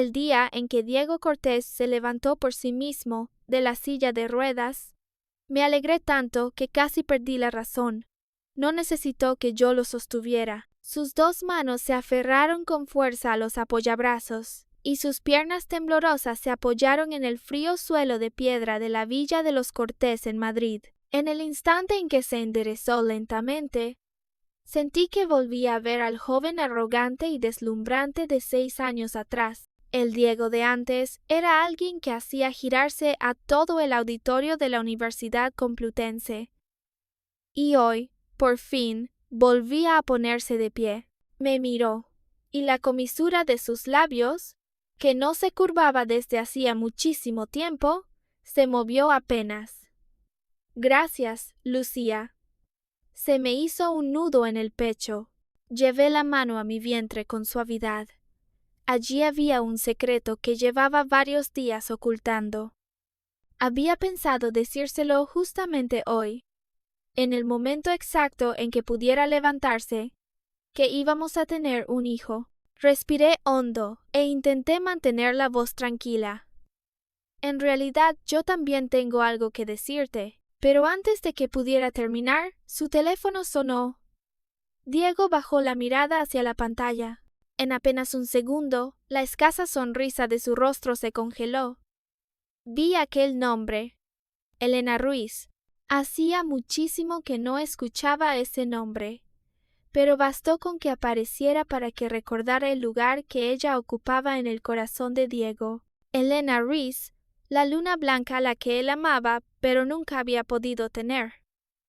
El día en que Diego Cortés se levantó por sí mismo de la silla de ruedas, me alegré tanto que casi perdí la razón. No necesitó que yo lo sostuviera. Sus dos manos se aferraron con fuerza a los apoyabrazos, y sus piernas temblorosas se apoyaron en el frío suelo de piedra de la villa de los Cortés en Madrid. En el instante en que se enderezó lentamente, sentí que volvía a ver al joven arrogante y deslumbrante de 6 años atrás. El Diego de antes era alguien que hacía girarse a todo el auditorio de la Universidad Complutense. Y hoy, por fin, volvía a ponerse de pie. Me miró, y la comisura de sus labios, que no se curvaba desde hacía muchísimo tiempo, se movió apenas. Gracias, Lucía. Se me hizo un nudo en el pecho. Llevé la mano a mi vientre con suavidad. Allí había un secreto que llevaba varios días ocultando. Había pensado decírselo justamente hoy, en el momento exacto en que pudiera levantarse, que íbamos a tener un hijo. Respiré hondo e intenté mantener la voz tranquila. En realidad, yo también tengo algo que decirte. Pero antes de que pudiera terminar, su teléfono sonó. Diego bajó la mirada hacia la pantalla. En apenas un segundo, la escasa sonrisa de su rostro se congeló. Vi aquel nombre, Elena Ruiz. Hacía muchísimo que no escuchaba ese nombre, pero bastó con que apareciera para que recordara el lugar que ella ocupaba en el corazón de Diego. Elena Ruiz, la luna blanca a la que él amaba, pero nunca había podido tener.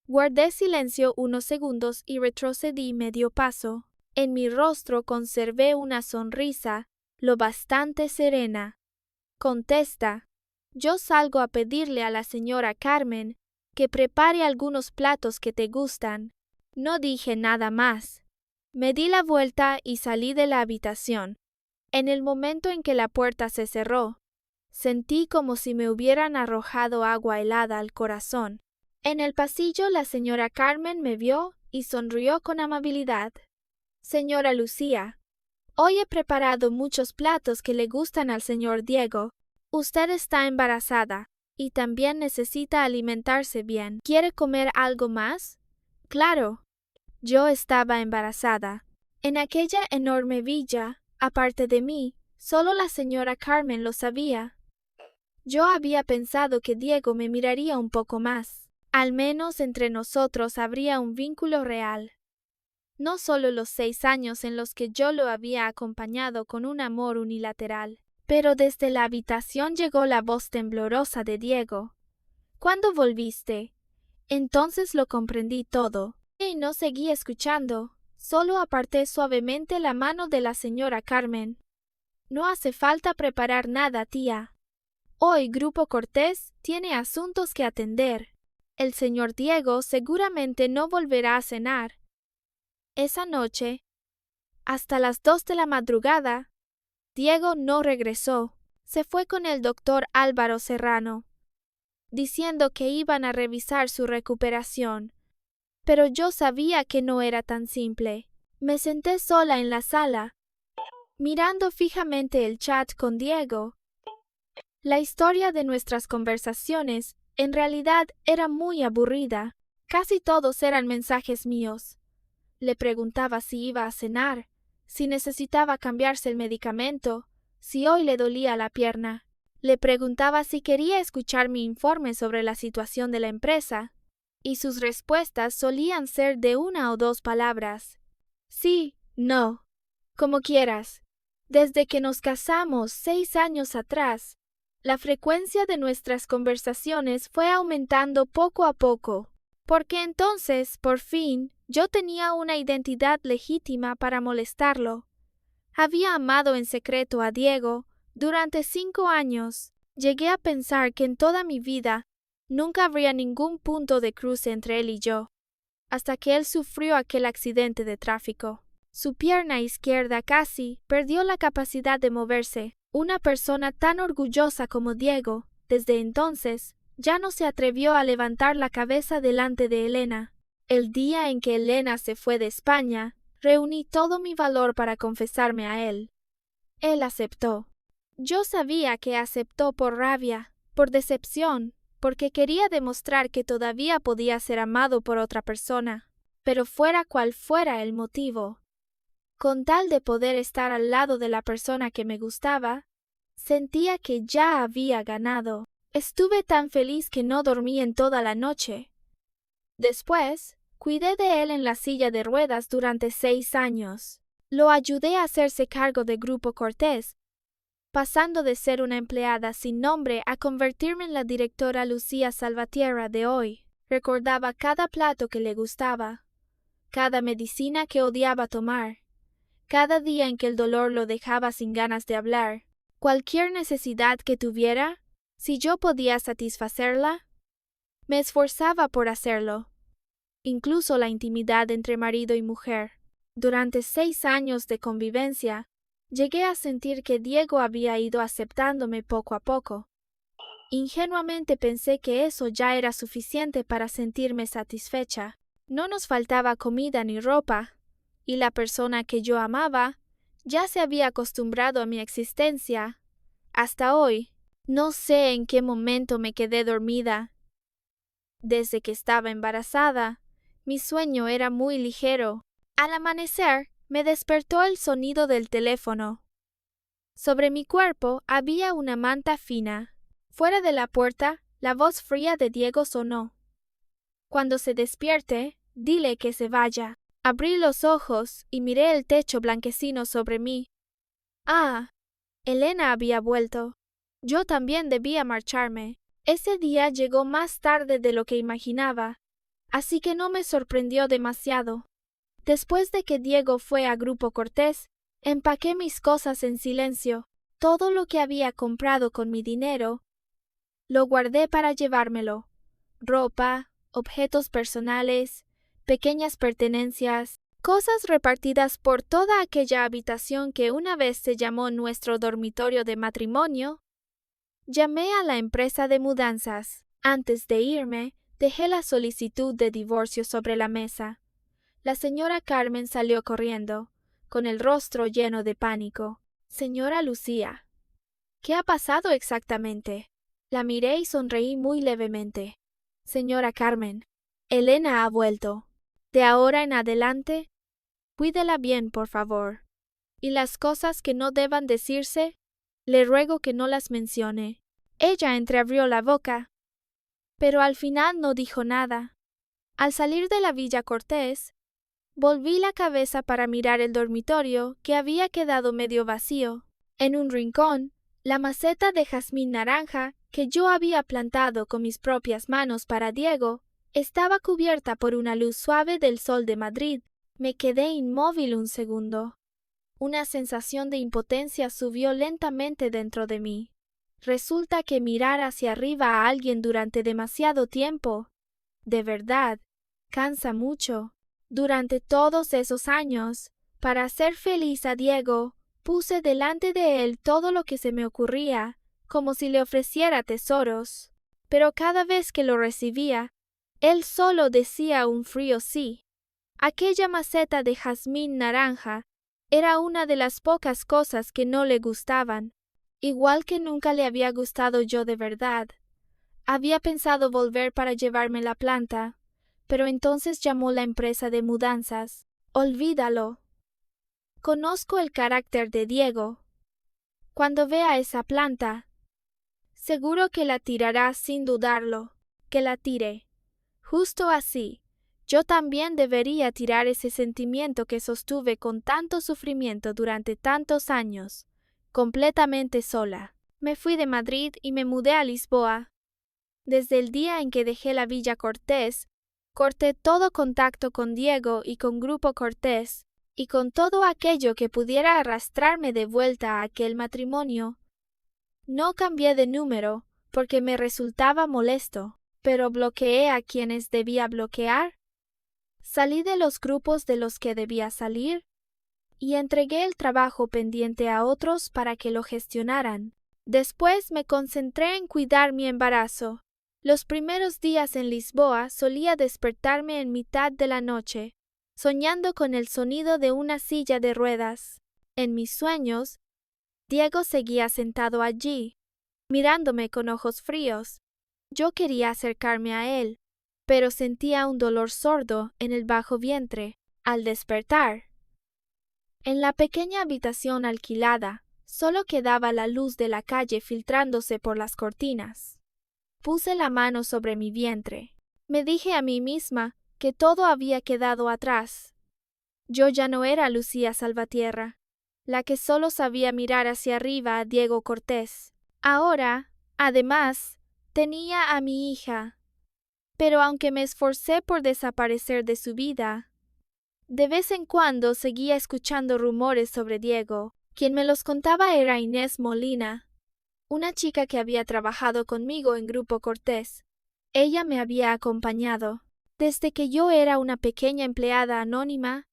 Guardé silencio unos segundos y retrocedí medio paso. En mi rostro conservé una sonrisa lo bastante serena. Contesta. Yo salgo a pedirle a la señora Carmen que prepare algunos platos que te gustan. No dije nada más. Me di la vuelta y salí de la habitación. En el momento en que la puerta se cerró, sentí como si me hubieran arrojado agua helada al corazón. En el pasillo la señora Carmen me vio y sonrió con amabilidad. Señora Lucía, hoy he preparado muchos platos que le gustan al señor Diego. Usted está embarazada y también necesita alimentarse bien. ¿Quiere comer algo más? Claro. Yo estaba embarazada. En aquella enorme villa, aparte de mí, solo la señora Carmen lo sabía. Yo había pensado que Diego me miraría un poco más. Al menos entre nosotros habría un vínculo real. No solo los 6 años en los que yo lo había acompañado con un amor unilateral, pero desde la habitación llegó la voz temblorosa de Diego. ¿Cuándo volviste? Entonces lo comprendí todo, y no seguí escuchando, solo aparté suavemente la mano de la señora Carmen. No hace falta preparar nada, tía. Hoy Grupo Cortés tiene asuntos que atender. El señor Diego seguramente no volverá a cenar. Esa noche, hasta las 2 de la madrugada, Diego no regresó. Se fue con el doctor Álvaro Serrano, diciendo que iban a revisar su recuperación. Pero yo sabía que no era tan simple. Me senté sola en la sala, mirando fijamente el chat con Diego. La historia de nuestras conversaciones en realidad era muy aburrida. Casi todos eran mensajes míos. Le preguntaba si iba a cenar, si necesitaba cambiarse el medicamento, si hoy le dolía la pierna. Le preguntaba si quería escuchar mi informe sobre la situación de la empresa, y sus respuestas solían ser de 1 o 2 palabras. Sí, no, como quieras. Desde que nos casamos 6 años atrás, la frecuencia de nuestras conversaciones fue aumentando poco a poco, porque entonces, por fin, yo tenía una identidad legítima para molestarlo. Había amado en secreto a Diego durante 5 años. Llegué a pensar que en toda mi vida nunca habría ningún punto de cruce entre él y yo, hasta que él sufrió aquel accidente de tráfico. Su pierna izquierda casi perdió la capacidad de moverse. Una persona tan orgullosa como Diego, desde entonces, ya no se atrevió a levantar la cabeza delante de Elena. El día en que Elena se fue de España, reuní todo mi valor para confesarme a él. Él aceptó. Yo sabía que aceptó por rabia, por decepción, porque quería demostrar que todavía podía ser amado por otra persona, pero fuera cual fuera el motivo. Con tal de poder estar al lado de la persona que me gustaba, sentía que ya había ganado. Estuve tan feliz que no dormí en toda la noche. Después, cuidé de él en la silla de ruedas durante 6 años. Lo ayudé a hacerse cargo de Grupo Cortés, pasando de ser una empleada sin nombre a convertirme en la directora Lucía Salvatierra de hoy. Recordaba cada plato que le gustaba, cada medicina que odiaba tomar, cada día en que el dolor lo dejaba sin ganas de hablar. Cualquier necesidad que tuviera, si yo podía satisfacerla, me esforzaba por hacerlo. Incluso la intimidad entre marido y mujer. Durante 6 años de convivencia, llegué a sentir que Diego había ido aceptándome poco a poco. Ingenuamente pensé que eso ya era suficiente para sentirme satisfecha. No nos faltaba comida ni ropa, y la persona que yo amaba ya se había acostumbrado a mi existencia. Hasta hoy, no sé en qué momento me quedé dormida. Desde que estaba embarazada, mi sueño era muy ligero. Al amanecer, me despertó el sonido del teléfono. Sobre mi cuerpo había una manta fina. Fuera de la puerta, la voz fría de Diego sonó. Cuando se despierte, dile que se vaya. Abrí los ojos y miré el techo blanquecino sobre mí. Ah, Elena había vuelto. Yo también debía marcharme. Ese día llegó más tarde de lo que imaginaba, así que no me sorprendió demasiado. Después de que Diego fue a Grupo Cortés, empaqué mis cosas en silencio. Todo lo que había comprado con mi dinero, lo guardé para llevármelo. Ropa, objetos personales, pequeñas pertenencias, cosas repartidas por toda aquella habitación que una vez se llamó nuestro dormitorio de matrimonio. Llamé a la empresa de mudanzas. Antes de irme, dejé la solicitud de divorcio sobre la mesa. La señora Carmen salió corriendo, con el rostro lleno de pánico. Señora Lucía, ¿qué ha pasado exactamente? La miré y sonreí muy levemente. Señora Carmen, Elena ha vuelto. De ahora en adelante, cuídela bien, por favor. Y las cosas que no deban decirse, le ruego que no las mencione. Ella entreabrió la boca, pero al final no dijo nada. Al salir de la Villa Cortés, volví la cabeza para mirar el dormitorio, que había quedado medio vacío. En un rincón, la maceta de jazmín naranja, que yo había plantado con mis propias manos para Diego, estaba cubierta por una luz suave del sol de Madrid. Me quedé inmóvil un segundo. Una sensación de impotencia subió lentamente dentro de mí. Resulta que mirar hacia arriba a alguien durante demasiado tiempo, de verdad, cansa mucho. Durante todos esos años, para hacer feliz a Diego, puse delante de él todo lo que se me ocurría, como si le ofreciera tesoros. Pero cada vez que lo recibía, él solo decía un frío sí. Aquella maceta de jazmín naranja era una de las pocas cosas que no le gustaban, igual que nunca le había gustado yo de verdad. Había pensado volver para llevarme la planta, pero entonces llamó la empresa de mudanzas. Olvídalo. Conozco el carácter de Diego. Cuando vea esa planta, seguro que la tirará sin dudarlo. Que la tire. Justo así, yo también debería tirar ese sentimiento que sostuve con tanto sufrimiento durante tantos años, completamente sola. Me fui de Madrid y me mudé a Lisboa. Desde el día en que dejé la Villa Cortés, corté todo contacto con Diego y con Grupo Cortés, y con todo aquello que pudiera arrastrarme de vuelta a aquel matrimonio. No cambié de número, porque me resultaba molesto, pero bloqueé a quienes debía bloquear. Salí de los grupos de los que debía salir, y entregué el trabajo pendiente a otros para que lo gestionaran. Después me concentré en cuidar mi embarazo. Los primeros días en Lisboa solía despertarme en mitad de la noche, soñando con el sonido de una silla de ruedas. En mis sueños, Diego seguía sentado allí, mirándome con ojos fríos. Yo quería acercarme a él, pero sentía un dolor sordo en el bajo vientre al despertar. En la pequeña habitación alquilada, solo quedaba la luz de la calle filtrándose por las cortinas. Puse la mano sobre mi vientre. Me dije a mí misma que todo había quedado atrás. Yo ya no era Lucía Salvatierra, la que solo sabía mirar hacia arriba a Diego Cortés. Ahora, además, tenía a mi hija. Pero aunque me esforcé por desaparecer de su vida, de vez en cuando seguía escuchando rumores sobre Diego. Quien me los contaba era Inés Molina, una chica que había trabajado conmigo en Grupo Cortés. Ella me había acompañado desde que yo era una pequeña empleada anónima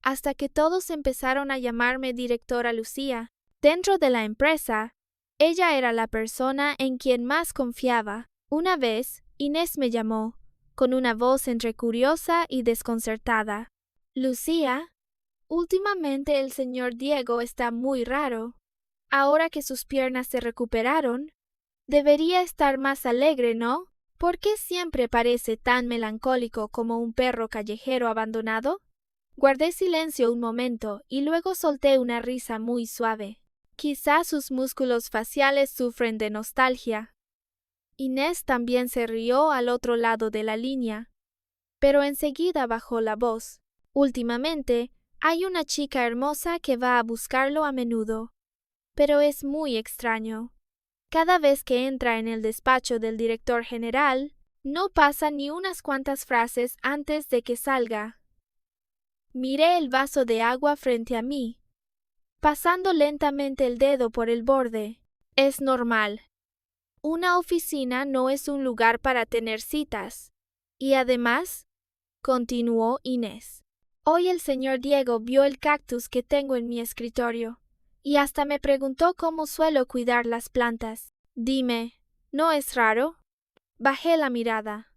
hasta que todos empezaron a llamarme directora Lucía. Dentro de la empresa, ella era la persona en quien más confiaba. Una vez, Inés me llamó, con una voz entre curiosa y desconcertada. Lucía, últimamente el señor Diego está muy raro. Ahora que sus piernas se recuperaron, debería estar más alegre, ¿no? ¿Por qué siempre parece tan melancólico como un perro callejero abandonado? Guardé silencio un momento y luego solté una risa muy suave. Quizá sus músculos faciales sufren de nostalgia. Inés también se rió al otro lado de la línea, pero enseguida bajó la voz. Últimamente, hay una chica hermosa que va a buscarlo a menudo, pero es muy extraño. Cada vez que entra en el despacho del director general, no pasa ni unas cuantas frases antes de que salga. Miré el vaso de agua frente a mí, pasando lentamente el dedo por el borde. Es normal. Una oficina no es un lugar para tener citas. Y además, continuó Inés, hoy el señor Diego vio el cactus que tengo en mi escritorio, y hasta me preguntó cómo suelo cuidar las plantas. Dime, ¿no es raro? Bajé la mirada.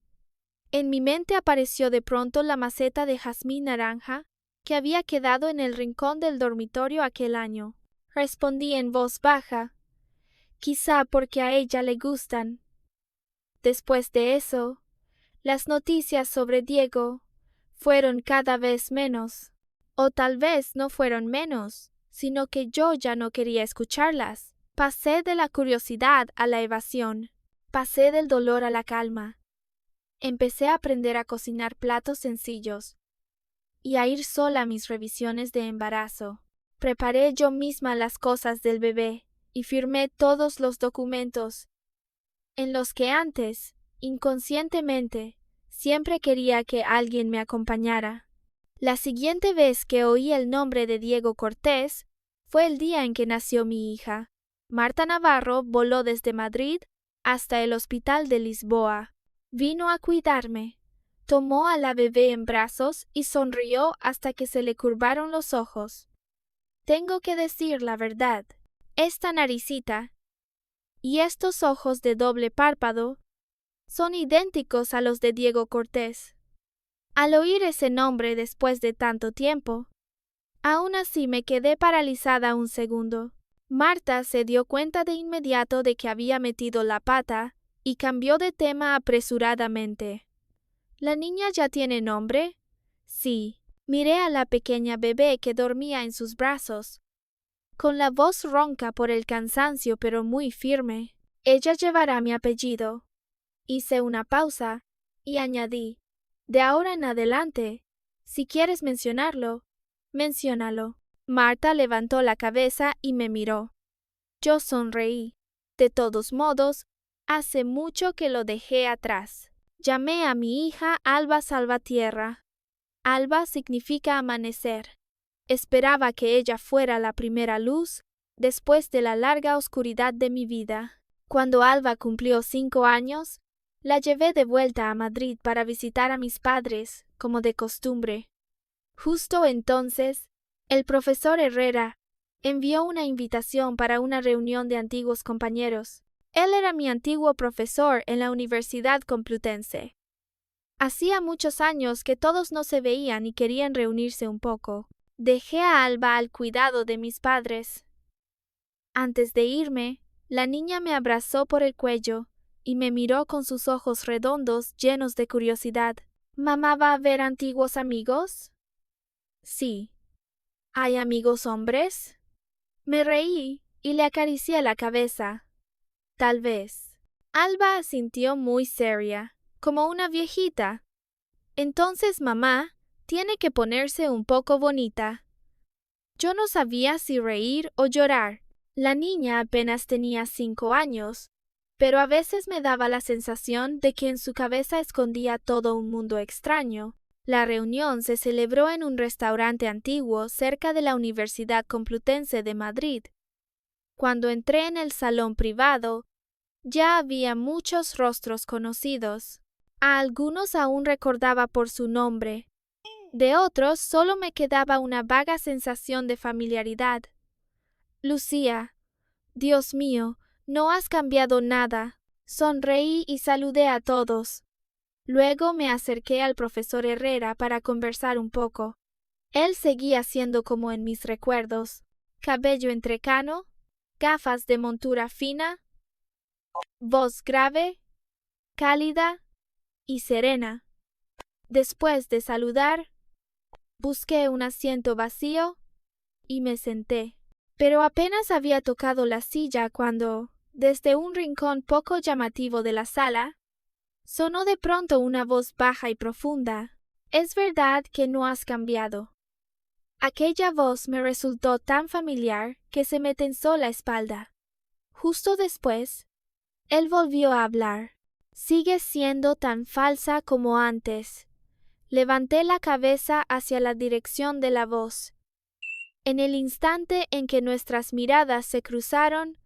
En mi mente apareció de pronto la maceta de jazmín naranja que había quedado en el rincón del dormitorio aquel año. Respondí en voz baja, quizá porque a ella le gustan. Después de eso, las noticias sobre Diego fueron cada vez menos. O tal vez no fueron menos, sino que yo ya no quería escucharlas. Pasé de la curiosidad a la evasión. Pasé del dolor a la calma. Empecé a aprender a cocinar platos sencillos y a ir sola a mis revisiones de embarazo. Preparé yo misma las cosas del bebé y firmé todos los documentos en los que antes, inconscientemente, siempre quería que alguien me acompañara. La siguiente vez que oí el nombre de Diego Cortés fue el día en que nació mi hija. Marta Navarro voló desde Madrid hasta el hospital de Lisboa. Vino a cuidarme. Tomó a la bebé en brazos y sonrió hasta que se le curvaron los ojos. Tengo que decir la verdad. Esta naricita y estos ojos de doble párpado son idénticos a los de Diego Cortés. Al oír ese nombre después de tanto tiempo, aún así me quedé paralizada un segundo. Marta se dio cuenta de inmediato de que había metido la pata y cambió de tema apresuradamente. ¿La niña ya tiene nombre? Sí. Miré a la pequeña bebé que dormía en sus brazos, con la voz ronca por el cansancio pero muy firme. Ella llevará mi apellido. Hice una pausa y añadí, de ahora en adelante, si quieres mencionarlo, menciónalo. Marta levantó la cabeza y me miró. Yo sonreí. De todos modos, hace mucho que lo dejé atrás. Llamé a mi hija Alba Salvatierra. Alba significa amanecer. Esperaba que ella fuera la primera luz después de la larga oscuridad de mi vida. Cuando Alba cumplió 5 años, la llevé de vuelta a Madrid para visitar a mis padres, como de costumbre. Justo entonces, el profesor Herrera envió una invitación para una reunión de antiguos compañeros. Él era mi antiguo profesor en la Universidad Complutense. Hacía muchos años que todos no se veían y querían reunirse un poco. Dejé a Alba al cuidado de mis padres. Antes de irme, la niña me abrazó por el cuello y me miró con sus ojos redondos llenos de curiosidad. ¿Mamá va a ver antiguos amigos? Sí. ¿Hay amigos hombres? Me reí y le acaricié la cabeza. Tal vez. Alba asintió muy seria, como una viejita. Entonces mamá tiene que ponerse un poco bonita. Yo no sabía si reír o llorar. La niña apenas tenía 5 años, pero a veces me daba la sensación de que en su cabeza escondía todo un mundo extraño. La reunión se celebró en un restaurante antiguo cerca de la Universidad Complutense de Madrid. Cuando entré en el salón privado, ya había muchos rostros conocidos. A algunos aún recordaba por su nombre. De otros solo me quedaba una vaga sensación de familiaridad. Lucía, Dios mío, no has cambiado nada. Sonreí y saludé a todos. Luego me acerqué al profesor Herrera para conversar un poco. Él seguía siendo como en mis recuerdos. Cabello entrecano, gafas de montura fina, voz grave, cálida y serena. Después de saludar, busqué un asiento vacío y me senté. Pero apenas había tocado la silla cuando, desde un rincón poco llamativo de la sala, sonó de pronto una voz baja y profunda. Es verdad que no has cambiado. Aquella voz me resultó tan familiar que se me tensó la espalda. Justo después, él volvió a hablar. Sigues siendo tan falsa como antes. Levanté la cabeza hacia la dirección de la voz. En el instante en que nuestras miradas se cruzaron,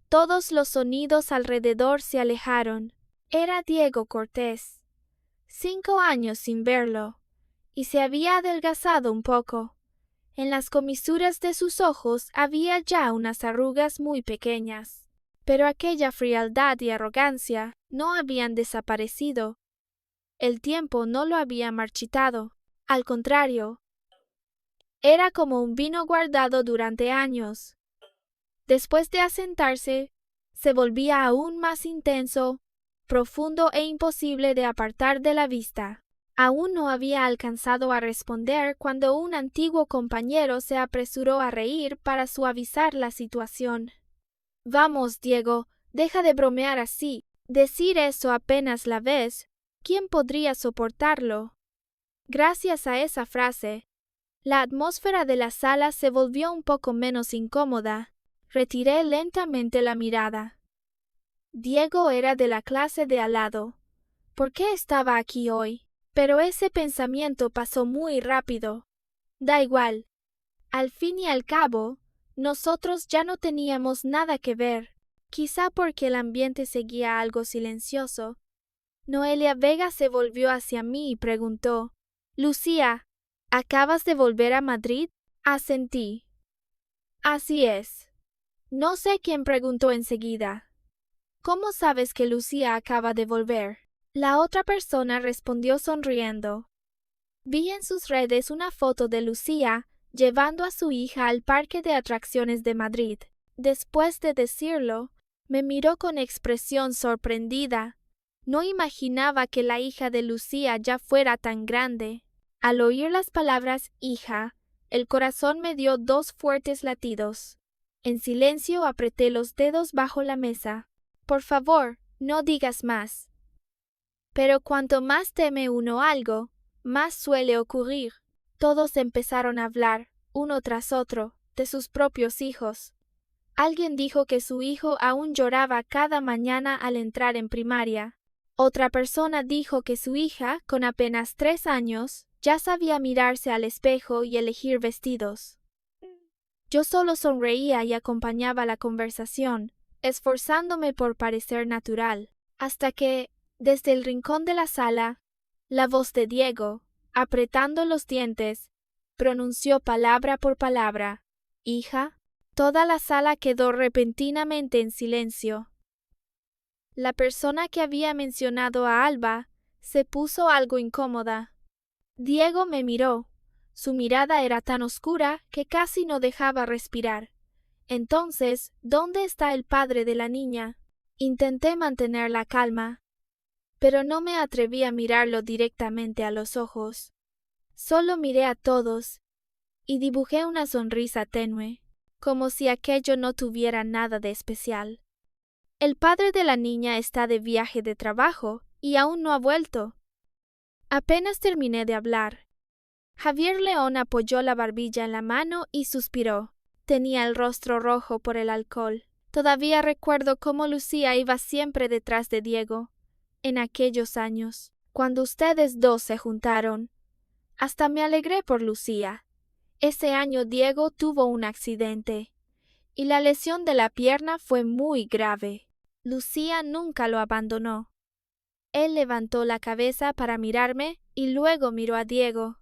todos los sonidos alrededor se alejaron. Era Diego Cortés. 5 años sin verlo, y se había adelgazado un poco. En las comisuras de sus ojos había ya unas arrugas muy pequeñas, pero aquella frialdad y arrogancia no habían desaparecido. El tiempo no lo había marchitado. Al contrario, era como un vino guardado durante años. Después de asentarse, se volvía aún más intenso, profundo e imposible de apartar de la vista. Aún no había alcanzado a responder cuando un antiguo compañero se apresuró a reír para suavizar la situación. Vamos, Diego, deja de bromear así. Decir eso apenas la ves. ¿Quién podría soportarlo? Gracias a esa frase, la atmósfera de la sala se volvió un poco menos incómoda. Retiré lentamente la mirada. Diego era de la clase de al lado. ¿Por qué estaba aquí hoy? Pero ese pensamiento pasó muy rápido. Da igual. Al fin y al cabo, nosotros ya no teníamos nada que ver. Quizá porque el ambiente seguía algo silencioso. Noelia Vega se volvió hacia mí y preguntó: Lucía, ¿acabas de volver a Madrid? Asentí. Así es. No sé quién preguntó enseguida. ¿Cómo sabes que Lucía acaba de volver? La otra persona respondió sonriendo. Vi en sus redes una foto de Lucía llevando a su hija al parque de atracciones de Madrid. Después de decirlo, me miró con expresión sorprendida. No imaginaba que la hija de Lucía ya fuera tan grande. Al oír las palabras hija, el corazón me dio 2 fuertes latidos. En silencio apreté los dedos bajo la mesa. Por favor, no digas más. Pero cuanto más teme uno algo, más suele ocurrir. Todos empezaron a hablar, uno tras otro, de sus propios hijos. Alguien dijo que su hijo aún lloraba cada mañana al entrar en primaria. Otra persona dijo que su hija, con apenas 3 años, ya sabía mirarse al espejo y elegir vestidos. Yo solo sonreía y acompañaba la conversación, esforzándome por parecer natural, hasta que, desde el rincón de la sala, la voz de Diego, apretando los dientes, pronunció palabra por palabra: hija. Toda la sala quedó repentinamente en silencio. La persona que había mencionado a Alba se puso algo incómoda. Diego me miró. Su mirada era tan oscura que casi no dejaba respirar. Entonces, ¿dónde está el padre de la niña? Intenté mantener la calma, pero no me atreví a mirarlo directamente a los ojos. Solo miré a todos y dibujé una sonrisa tenue, como si aquello no tuviera nada de especial. El padre de la niña está de viaje de trabajo y aún no ha vuelto. Apenas terminé de hablar. Javier León apoyó la barbilla en la mano y suspiró. Tenía el rostro rojo por el alcohol. Todavía recuerdo cómo Lucía iba siempre detrás de Diego, en aquellos años, cuando ustedes dos se juntaron. Hasta me alegré por Lucía. Ese año Diego tuvo un accidente, y la lesión de la pierna fue muy grave. Lucía nunca lo abandonó. Él levantó la cabeza para mirarme y luego miró a Diego.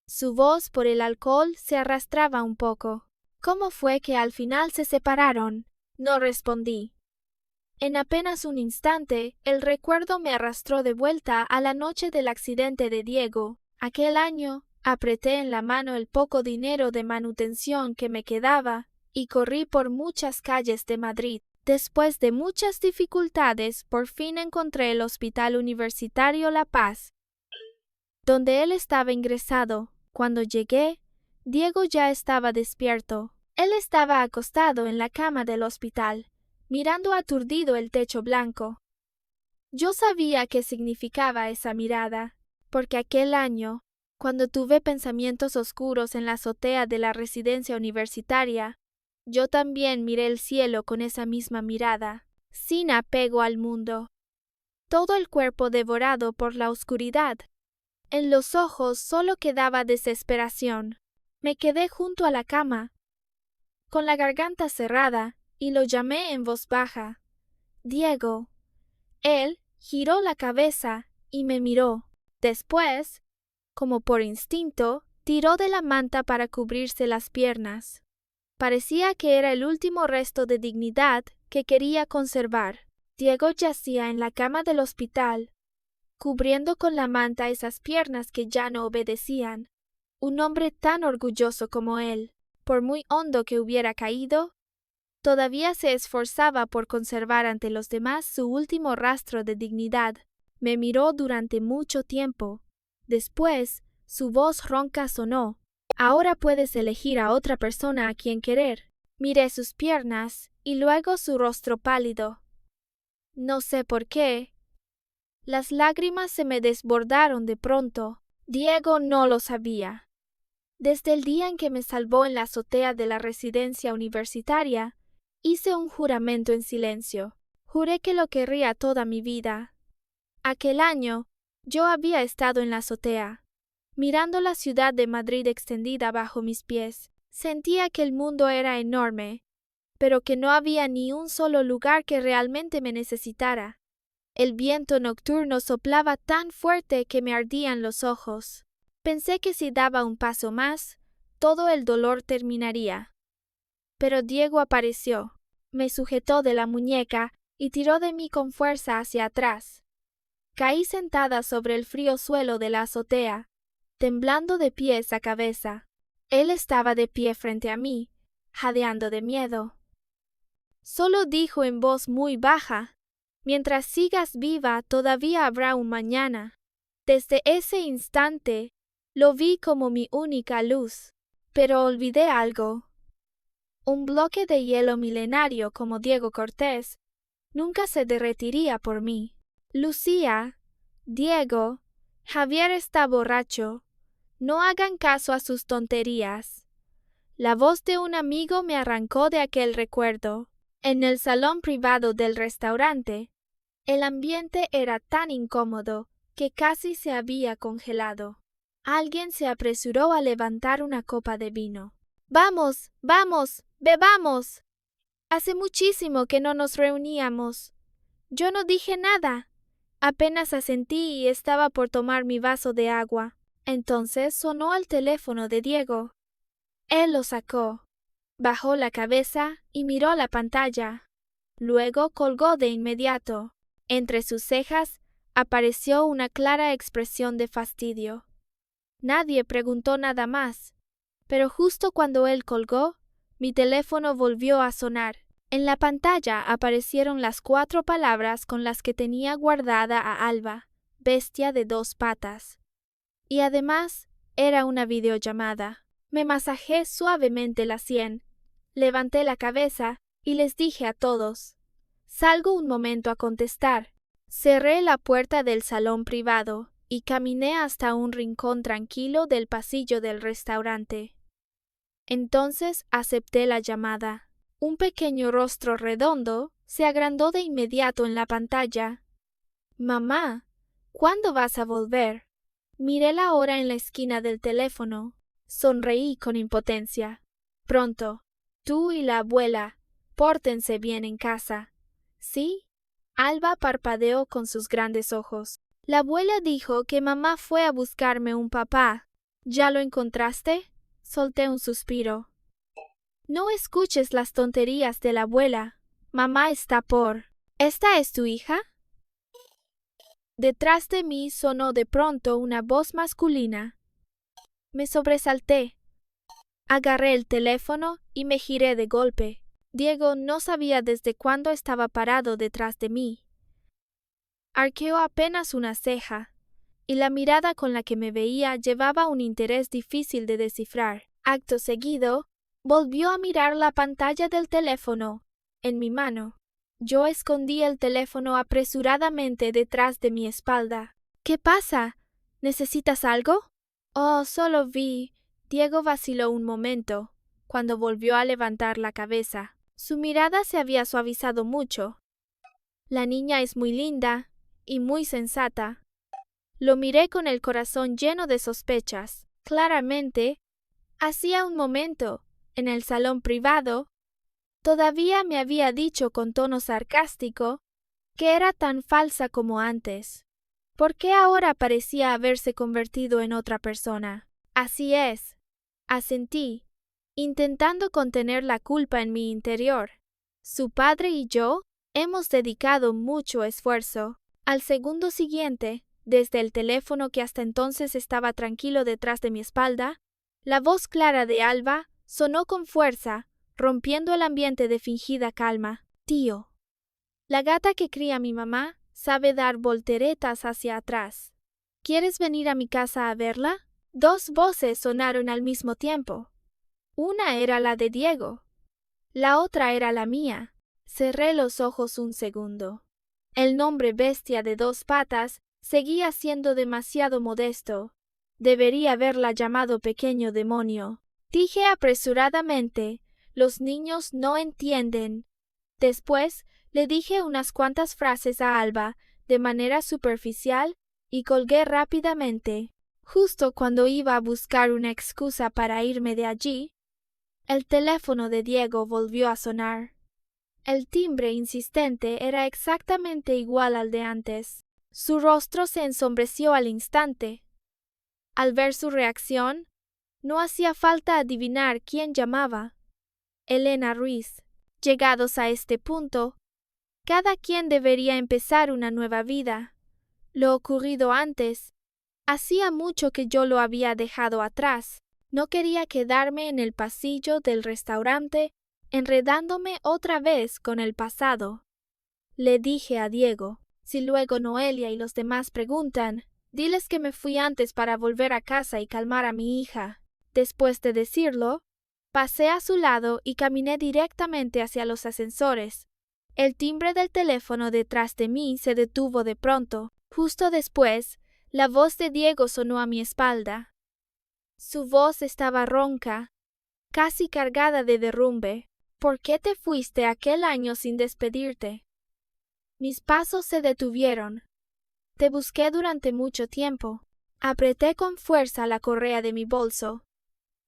Su voz por el alcohol se arrastraba un poco. ¿Cómo fue que al final se separaron? No respondí. En apenas un instante, el recuerdo me arrastró de vuelta a la noche del accidente de Diego. Aquel año, apreté en la mano el poco dinero de manutención que me quedaba y corrí por muchas calles de Madrid. Después de muchas dificultades, por fin encontré el Hospital Universitario La Paz, donde él estaba ingresado. Cuando llegué, Diego ya estaba despierto. Él estaba acostado en la cama del hospital, mirando aturdido el techo blanco. Yo sabía qué significaba esa mirada, porque aquel año, cuando tuve pensamientos oscuros en la azotea de la residencia universitaria, yo también miré el cielo con esa misma mirada, sin apego al mundo. Todo el cuerpo devorado por la oscuridad. En los ojos solo quedaba desesperación. Me quedé junto a la cama, con la garganta cerrada, y lo llamé en voz baja. Diego. Él giró la cabeza y me miró. Después, como por instinto, tiró de la manta para cubrirse las piernas. Parecía que era el último resto de dignidad que quería conservar. Diego yacía en la cama del hospital, cubriendo con la manta esas piernas que ya no obedecían. Un hombre tan orgulloso como él, por muy hondo que hubiera caído, todavía se esforzaba por conservar ante los demás su último rastro de dignidad. Me miró durante mucho tiempo. Después, su voz ronca sonó. Ahora puedes elegir a otra persona a quien querer. Miré sus piernas y luego su rostro pálido. No sé por qué. Las lágrimas se me desbordaron de pronto. Diego no lo sabía. Desde el día en que me salvó en la azotea de la residencia universitaria, hice un juramento en silencio. Juré que lo querría toda mi vida. Aquel año, yo había estado en la azotea, mirando la ciudad de Madrid extendida bajo mis pies. Sentía que el mundo era enorme, pero que no había ni un solo lugar que realmente me necesitara. El viento nocturno soplaba tan fuerte que me ardían los ojos. Pensé que si daba un paso más, todo el dolor terminaría. Pero Diego apareció, me sujetó de la muñeca y tiró de mí con fuerza hacia atrás. Caí sentada sobre el frío suelo de la azotea, temblando de pies a cabeza. Él estaba de pie frente a mí, jadeando de miedo. Solo dijo en voz muy baja: «Mientras sigas viva, todavía habrá un mañana». Desde ese instante, lo vi como mi única luz. Pero olvidé algo. Un bloque de hielo milenario como Diego Cortés nunca se derretiría por mí. Lucía, Diego, Javier está borracho. No hagan caso a sus tonterías. La voz de un amigo me arrancó de aquel recuerdo. En el salón privado del restaurante, el ambiente era tan incómodo que casi se había congelado. Alguien se apresuró a levantar una copa de vino. «Vamos, vamos, bebamos. Hace muchísimo que no nos reuníamos». Yo no dije nada. Apenas asentí y estaba por tomar mi vaso de agua. Entonces sonó el teléfono de Diego. Él lo sacó, bajó la cabeza y miró la pantalla. Luego colgó de inmediato. Entre sus cejas apareció una clara expresión de fastidio. Nadie preguntó nada más, pero justo cuando él colgó, Mi teléfono volvió a sonar. En la pantalla aparecieron las 4 palabras con las que tenía guardada a Alba, bestia de 2 patas. Y además, era una videollamada. Me masajé suavemente la sien, levanté la cabeza y les dije a todos: salgo un momento a contestar. Cerré la puerta del salón privado y caminé hasta un rincón tranquilo del pasillo del restaurante. Entonces acepté la llamada. Un pequeño rostro redondo se agrandó de inmediato en la pantalla. Mamá, ¿cuándo vas a volver? Miré la hora en la esquina del teléfono. Sonreí con impotencia. Pronto. Tú y la abuela, pórtense bien en casa. ¿Sí? Alba parpadeó con sus grandes ojos. La abuela dijo que mamá fue a buscarme un papá. ¿Ya lo encontraste? Solté un suspiro. No escuches las tonterías de la abuela. Mamá está por... ¿Esta es tu hija? Detrás de mí sonó de pronto una voz masculina. Me sobresalté. Agarré el teléfono y me giré de golpe. Diego no sabía desde cuándo estaba parado detrás de mí. Arqueó apenas una ceja, y la mirada con la que me veía llevaba un interés difícil de descifrar. Acto seguido, volvió a mirar la pantalla del teléfono, en mi mano. Yo escondí el teléfono apresuradamente detrás de mi espalda. ¿Qué pasa? ¿Necesitas algo? Oh, solo vi. Diego vaciló un momento, cuando volvió a levantar la cabeza. Su mirada se había suavizado mucho. La niña es muy linda y muy sensata. Lo miré con el corazón lleno de sospechas. Claramente, hacía un momento, en el salón privado, todavía me había dicho con tono sarcástico que era tan falsa como antes. ¿Por qué ahora parecía haberse convertido en otra persona? Así es, asentí, intentando contener la culpa en mi interior. Su padre y yo hemos dedicado mucho esfuerzo. Al segundo siguiente, desde el teléfono que hasta entonces estaba tranquilo detrás de mi espalda, la voz clara de Alba sonó con fuerza, rompiendo el ambiente de fingida calma. Tío. La gata que cría mi mamá sabe dar volteretas hacia atrás. ¿Quieres venir a mi casa a verla? 2 voces sonaron al mismo tiempo. Una era la de Diego. La otra era la mía. Cerré los ojos un segundo. El nombre bestia de 2 patas seguía siendo demasiado modesto. Debería haberla llamado pequeño demonio. Dije apresuradamente: los niños no entienden. Después le dije unas cuantas frases a Alba de manera superficial y colgué rápidamente. Justo cuando iba a buscar una excusa para irme de allí, el teléfono de Diego volvió a sonar. El timbre insistente era exactamente igual al de antes. Su rostro se ensombreció al instante. Al ver su reacción, no hacía falta adivinar quién llamaba. Elena Ruiz. Llegados a este punto, cada quien debería empezar una nueva vida. Lo ocurrido antes, hacía mucho que yo lo había dejado atrás. No quería quedarme en el pasillo del restaurante enredándome otra vez con el pasado. Le dije a Diego: si luego Noelia y los demás preguntan, diles que me fui antes para volver a casa y calmar a mi hija. Después de decirlo, pasé a su lado y caminé directamente hacia los ascensores. El timbre del teléfono detrás de mí se detuvo de pronto. Justo después, la voz de Diego sonó a mi espalda. Su voz estaba ronca, casi cargada de derrumbe. ¿Por qué te fuiste aquel año sin despedirte? Mis pasos se detuvieron. Te busqué durante mucho tiempo. Apreté con fuerza la correa de mi bolso.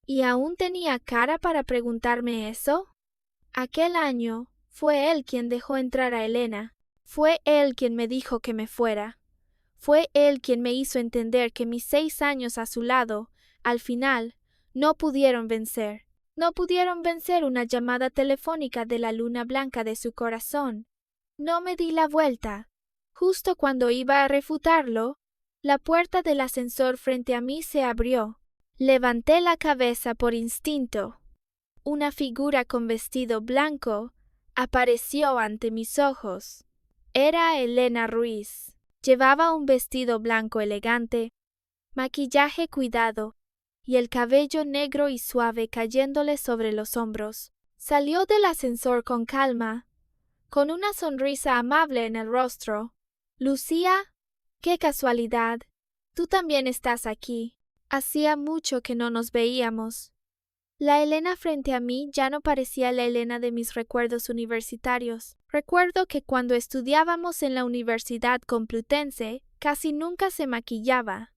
¿Y aún tenía cara para preguntarme eso? Aquel año fue él quien dejó entrar a Elena. Fue él quien me dijo que me fuera. Fue él quien me hizo entender que mis 6 años a su lado, al final, no pudieron vencer. No pudieron vencer una llamada telefónica de la luna blanca de su corazón. No me di la vuelta. Justo cuando iba a refutarlo, la puerta del ascensor frente a mí se abrió. Levanté la cabeza por instinto. una figura con vestido blanco apareció ante mis ojos. Era Elena Ruiz. Llevaba un vestido blanco elegante, maquillaje cuidado y el cabello negro y suave cayéndole sobre los hombros. Salió del ascensor con calma, con una sonrisa amable en el rostro. Lucía, qué casualidad. Tú también estás aquí. Hacía mucho que no nos veíamos. La Elena frente a mí ya no parecía la Elena de mis recuerdos universitarios. Recuerdo que cuando estudiábamos en la Universidad Complutense casi nunca se maquillaba.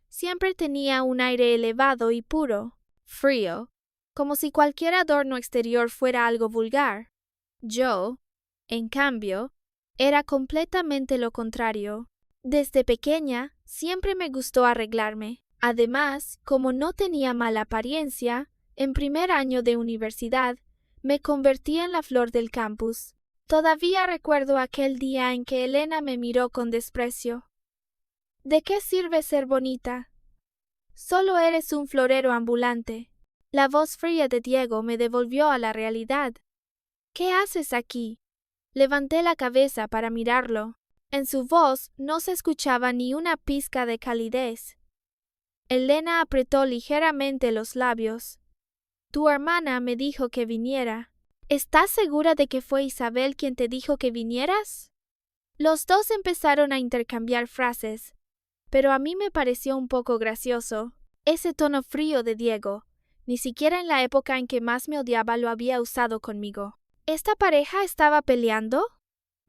Siempre tenía un aire elevado y puro, frío, como si cualquier adorno exterior fuera algo vulgar. Yo, en cambio, era completamente lo contrario. Desde pequeña siempre me gustó arreglarme. Además, como no tenía mala apariencia, en primer año de universidad me convertí en la flor del campus. Todavía recuerdo aquel día en que Elena me miró con desprecio. ¿De qué sirve ser bonita? Solo eres un florero ambulante. La voz fría de Diego me devolvió a la realidad. ¿Qué haces aquí? Levanté la cabeza para mirarlo. En su voz no se escuchaba ni una pizca de calidez. Elena apretó ligeramente los labios. Tu hermana me dijo que viniera. ¿Estás segura de que fue Isabel quien te dijo que vinieras? Los dos empezaron a intercambiar frases, pero a mí me pareció un poco gracioso. Ese tono frío de Diego, ni siquiera en la época en que más me odiaba lo había usado conmigo. ¿Esta pareja estaba peleando?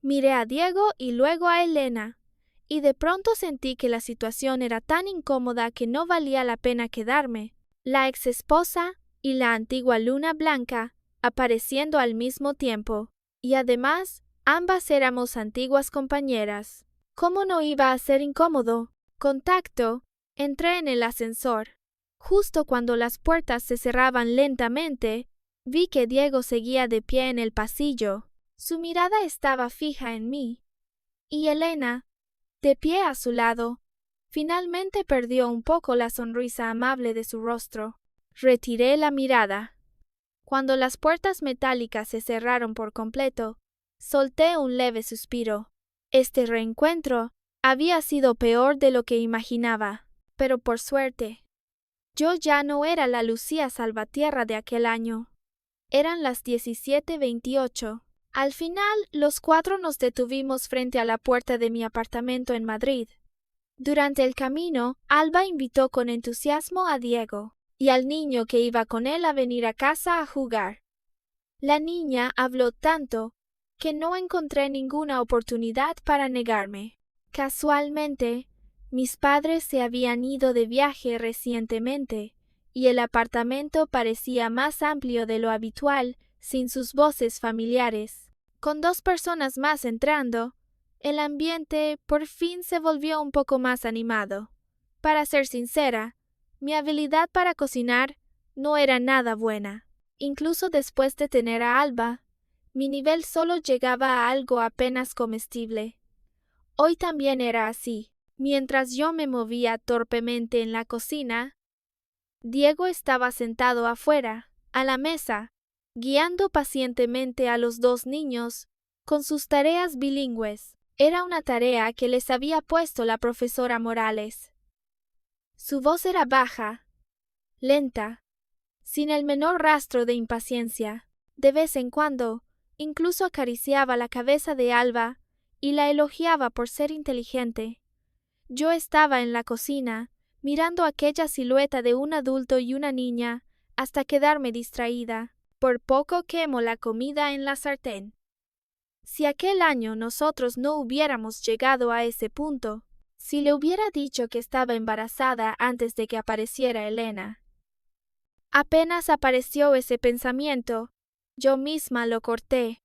Miré a Diego y luego a Elena, y de pronto sentí que la situación era tan incómoda que no valía la pena quedarme. La exesposa y la antigua luna blanca apareciendo al mismo tiempo, y además ambas éramos antiguas compañeras. ¿Cómo no iba a ser incómodo? Contacto. Entré en el ascensor. Justo cuando las puertas se cerraban lentamente, vi que Diego seguía de pie en el pasillo. Su mirada estaba fija en mí. Y Elena, de pie a su lado, finalmente perdió un poco la sonrisa amable de su rostro. Retiré la mirada. Cuando las puertas metálicas se cerraron por completo, solté un leve suspiro. Este reencuentro había sido peor de lo que imaginaba, pero por suerte, yo ya no era la Lucía Salvatierra de aquel año. Eran las 17:28. Al final, los cuatro nos detuvimos frente a la puerta de mi apartamento en Madrid. Durante el camino, Alba invitó con entusiasmo a Diego y al niño que iba con él a venir a casa a jugar. La niña habló tanto que no encontré ninguna oportunidad para negarme. Casualmente, mis padres se habían ido de viaje recientemente y el apartamento parecía más amplio de lo habitual sin sus voces familiares. Con dos personas más entrando, el ambiente por fin se volvió un poco más animado. Para ser sincera, mi habilidad para cocinar no era nada buena. Incluso después de tener a Alba, mi nivel solo llegaba a algo apenas comestible. Hoy también era así. Mientras yo me movía torpemente en la cocina, Diego estaba sentado afuera, a la mesa, guiando pacientemente a los dos niños con sus tareas bilingües. Era una tarea que les había puesto la profesora Morales. Su voz era baja, lenta, sin el menor rastro de impaciencia. De vez en cuando, incluso acariciaba la cabeza de Alba y la elogiaba por ser inteligente. Yo estaba en la cocina, mirando aquella silueta de un adulto y una niña, hasta quedarme distraída. Por poco quemo la comida en la sartén. Si aquel año nosotros no hubiéramos llegado a ese punto, si le hubiera dicho que estaba embarazada antes de que apareciera Elena. Apenas apareció ese pensamiento, yo misma lo corté.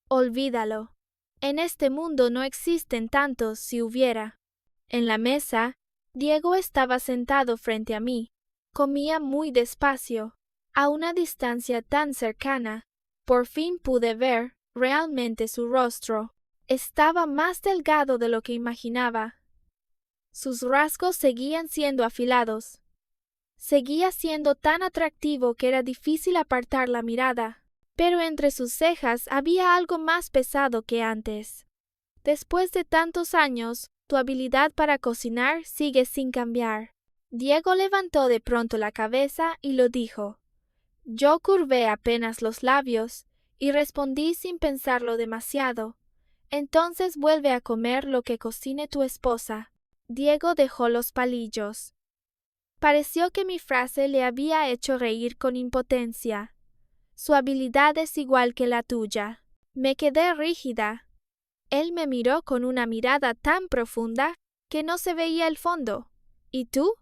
Olvídalo. En este mundo no existen tantos si hubiera. En la mesa, Diego estaba sentado frente a mí. Comía muy despacio, a una distancia tan cercana. Por fin pude ver realmente su rostro. Estaba más delgado de lo que imaginaba. Sus rasgos seguían siendo afilados. Seguía siendo tan atractivo que era difícil apartar la mirada, pero entre sus cejas había algo más pesado que antes. Después de tantos años, tu habilidad para cocinar sigue sin cambiar. Diego levantó de pronto la cabeza y lo dijo. Yo curvé apenas los labios y respondí sin pensarlo demasiado. Entonces vuelve a comer lo que cocine tu esposa. Diego dejó los palillos. Pareció que mi frase le había hecho reír con impotencia. Su habilidad es igual que la tuya. Me quedé rígida. Él me miró con una mirada tan profunda que no se veía el fondo. ¿Y tú?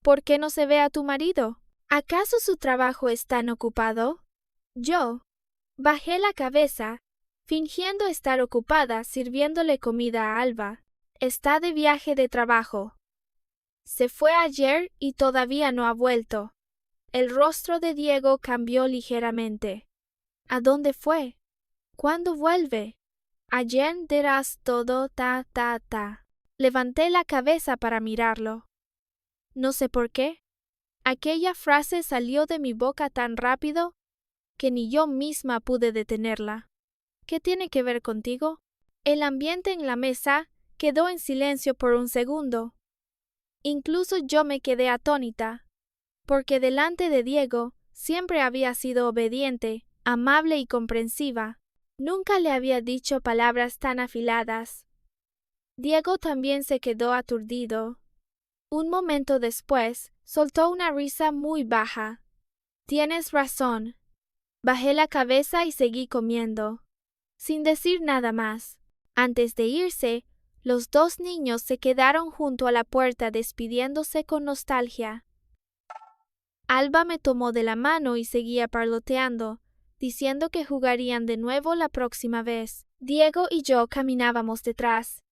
¿Por qué no se ve a tu marido? ¿Acaso su trabajo es tan ocupado? Yo bajé la cabeza, fingiendo estar ocupada sirviéndole comida a Alba. Está de viaje de trabajo. Se fue ayer y todavía no ha vuelto. El rostro de Diego cambió ligeramente. ¿A dónde fue? ¿Cuándo vuelve? Ayer dirás todo ta. Levanté la cabeza para mirarlo. No sé por qué. Aquella frase salió de mi boca tan rápido que ni yo misma pude detenerla. ¿Qué tiene que ver contigo? El ambiente en la mesa quedó en silencio por un segundo. Incluso yo me quedé atónita, porque delante de Diego siempre había sido obediente, amable y comprensiva. Nunca le había dicho palabras tan afiladas. Diego también se quedó aturdido. Un momento después, soltó una risa muy baja. Tienes razón. Bajé la cabeza y seguí comiendo, sin decir nada más. Antes de irse, los dos niños se quedaron junto a la puerta despidiéndose con nostalgia. Alba me tomó de la mano y seguía parloteando, diciendo que jugarían de nuevo la próxima vez. Diego y yo caminábamos detrás.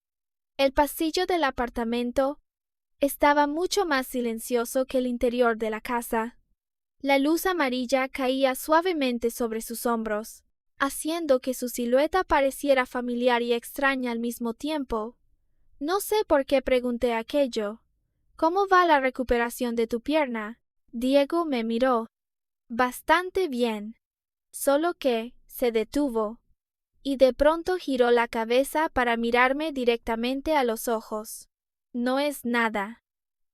El pasillo del apartamento estaba mucho más silencioso que el interior de la casa. La luz amarilla caía suavemente sobre sus hombros, haciendo que su silueta pareciera familiar y extraña al mismo tiempo. No sé por qué pregunté aquello. ¿Cómo va la recuperación de tu pierna? Diego me miró. Bastante bien. Solo que se detuvo, y de pronto giró la cabeza para mirarme directamente a los ojos. No es nada.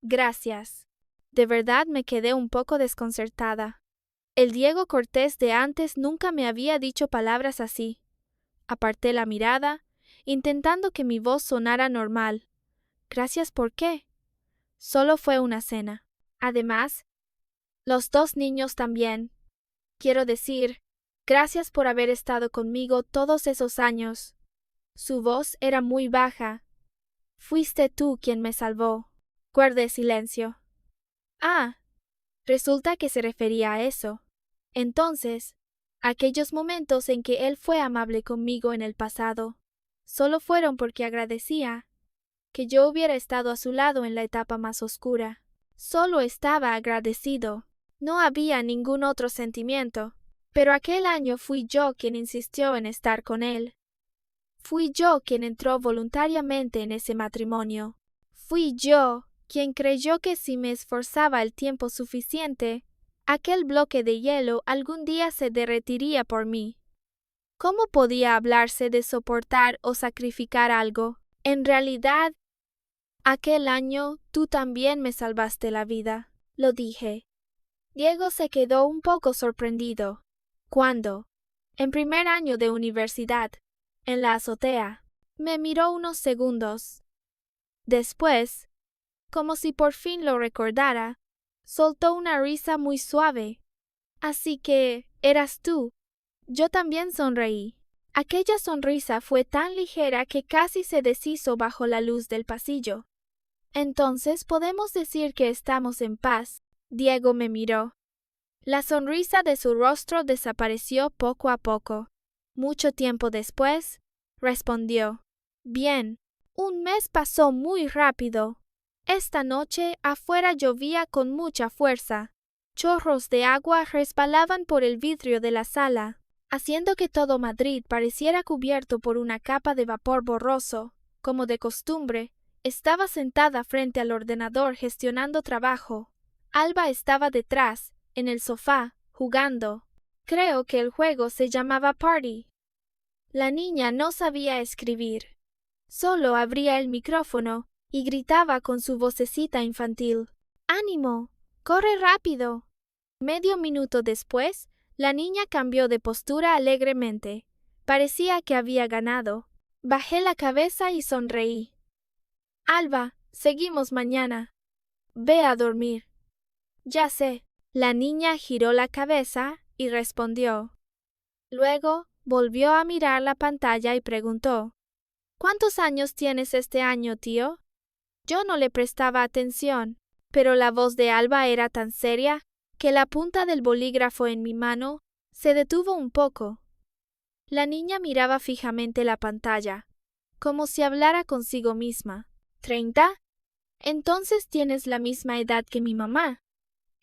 Gracias. De verdad me quedé un poco desconcertada. El Diego Cortés de antes nunca me había dicho palabras así. Aparté la mirada, intentando que mi voz sonara normal. ¿Gracias por qué? Solo fue una cena. Además, los dos niños también. Quiero decir, gracias por haber estado conmigo todos esos años. Su voz era muy baja. Fuiste tú quien me salvó. Guardé silencio. Ah, resulta que se refería a eso. Entonces, aquellos momentos en que él fue amable conmigo en el pasado, solo fueron porque agradecía que yo hubiera estado a su lado en la etapa más oscura. Solo estaba agradecido. No había ningún otro sentimiento. Pero aquel año fui yo quien insistió en estar con él. Fui yo quien entró voluntariamente en ese matrimonio. Fui yo quien creyó que si me esforzaba el tiempo suficiente, aquel bloque de hielo algún día se derretiría por mí. ¿Cómo podía hablarse de soportar o sacrificar algo? En realidad, aquel año tú también me salvaste la vida, lo dije. Diego se quedó un poco sorprendido. ¿Cuándo? En primer año de universidad, en la azotea. Me miró unos segundos. Después, como si por fin lo recordara, soltó una risa muy suave. Así que, eras tú. Yo también sonreí. Aquella sonrisa fue tan ligera que casi se deshizo bajo la luz del pasillo. Entonces podemos decir que estamos en paz. Diego me miró. La sonrisa de su rostro desapareció poco a poco. Mucho tiempo después, respondió. Bien, un mes pasó muy rápido. Esta noche afuera llovía con mucha fuerza. Chorros de agua resbalaban por el vidrio de la sala, haciendo que todo Madrid pareciera cubierto por una capa de vapor borroso. Como de costumbre, estaba sentada frente al ordenador gestionando trabajo. Alba estaba detrás, en el sofá, jugando. Creo que el juego se llamaba Party. La niña no sabía escribir. Solo abría el micrófono y gritaba con su vocecita infantil. ¡Ánimo! ¡Corre rápido! Medio minuto después, la niña cambió de postura alegremente. Parecía que había ganado. Bajé la cabeza y sonreí. Alba, seguimos mañana. Ve a dormir. Ya sé. La niña giró la cabeza y respondió. Luego, volvió a mirar la pantalla y preguntó. ¿Cuántos años tienes este año, tío? Yo no le prestaba atención, pero la voz de Alba era tan seria que la punta del bolígrafo en mi mano se detuvo un poco. La niña miraba fijamente la pantalla, como si hablara consigo misma. ¿30? Entonces tienes la misma edad que mi mamá.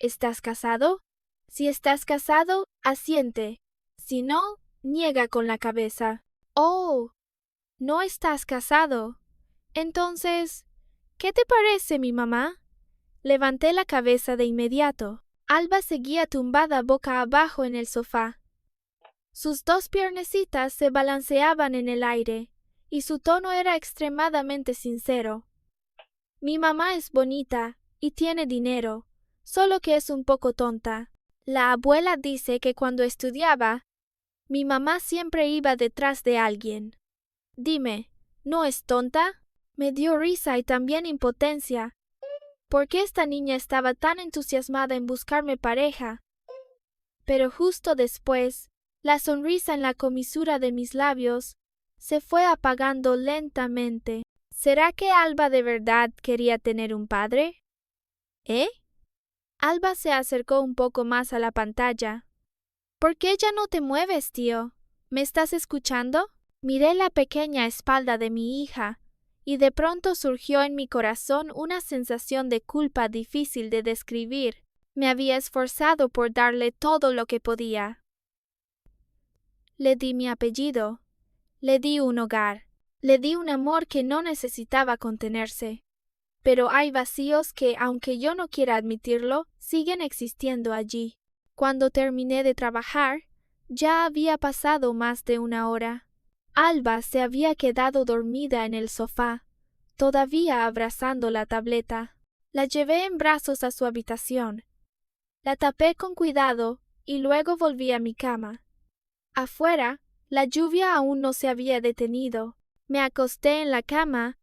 ¿Estás casado? Si estás casado, asiente. Si no, niega con la cabeza. Oh, no estás casado. Entonces, ¿qué te parece mi mamá? Levanté la cabeza de inmediato. Alba seguía tumbada boca abajo en el sofá. Sus dos piernecitas se balanceaban en el aire, y su tono era extremadamente sincero. Mi mamá es bonita y tiene dinero, solo que es un poco tonta. La abuela dice que cuando estudiaba, mi mamá siempre iba detrás de alguien. Dime, ¿no es tonta? Me dio risa y también impotencia. ¿Por qué esta niña estaba tan entusiasmada en buscarme pareja? Pero justo después, la sonrisa en la comisura de mis labios se fue apagando lentamente. ¿Será que Alba de verdad quería tener un padre? ¿Eh? Alba se acercó un poco más a la pantalla. ¿Por qué ya no te mueves, tío? ¿Me estás escuchando? Miré la pequeña espalda de mi hija, y de pronto surgió en mi corazón una sensación de culpa difícil de describir. Me había esforzado por darle todo lo que podía. Le di mi apellido, le di un hogar, le di un amor que no necesitaba contenerse. Pero hay vacíos que, aunque yo no quiera admitirlo, siguen existiendo allí. Cuando terminé de trabajar, ya había pasado más de una hora. Alba se había quedado dormida en el sofá, todavía abrazando la tableta. La llevé en brazos a su habitación. La tapé con cuidado y luego volví a mi cama. Afuera, la lluvia aún no se había detenido. Me acosté en la cama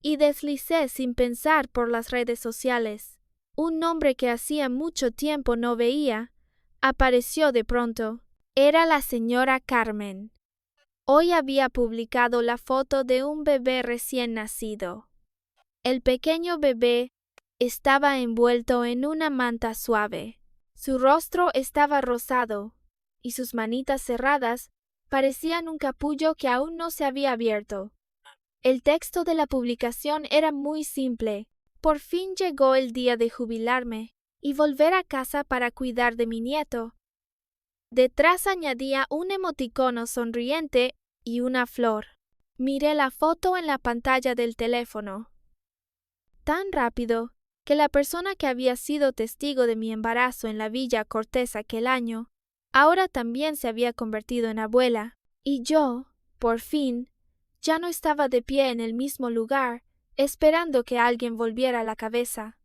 y deslicé sin pensar por las redes sociales. Un nombre que hacía mucho tiempo no veía apareció de pronto. Era la señora Carmen. Hoy había publicado la foto de un bebé recién nacido. El pequeño bebé estaba envuelto en una manta suave. Su rostro estaba rosado y sus manitas cerradas parecían un capullo que aún no se había abierto. El texto de la publicación era muy simple. Por fin llegó el día de jubilarme y volver a casa para cuidar de mi nieto. Detrás añadía un emoticono sonriente y una flor. Miré la foto en la pantalla del teléfono. Tan rápido que la persona que había sido testigo de mi embarazo en la Villa Cortés aquel año, ahora también se había convertido en abuela. Y yo, por fin, ya no estaba de pie en el mismo lugar, esperando que alguien volviera la cabeza.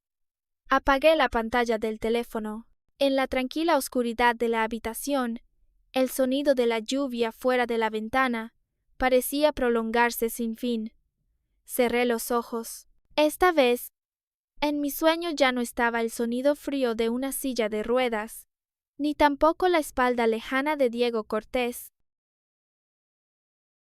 Apagué la pantalla del teléfono. En la tranquila oscuridad de la habitación, el sonido de la lluvia fuera de la ventana parecía prolongarse sin fin. Cerré los ojos. Esta vez, en mi sueño ya no estaba el sonido frío de una silla de ruedas, ni tampoco la espalda lejana de Diego Cortés.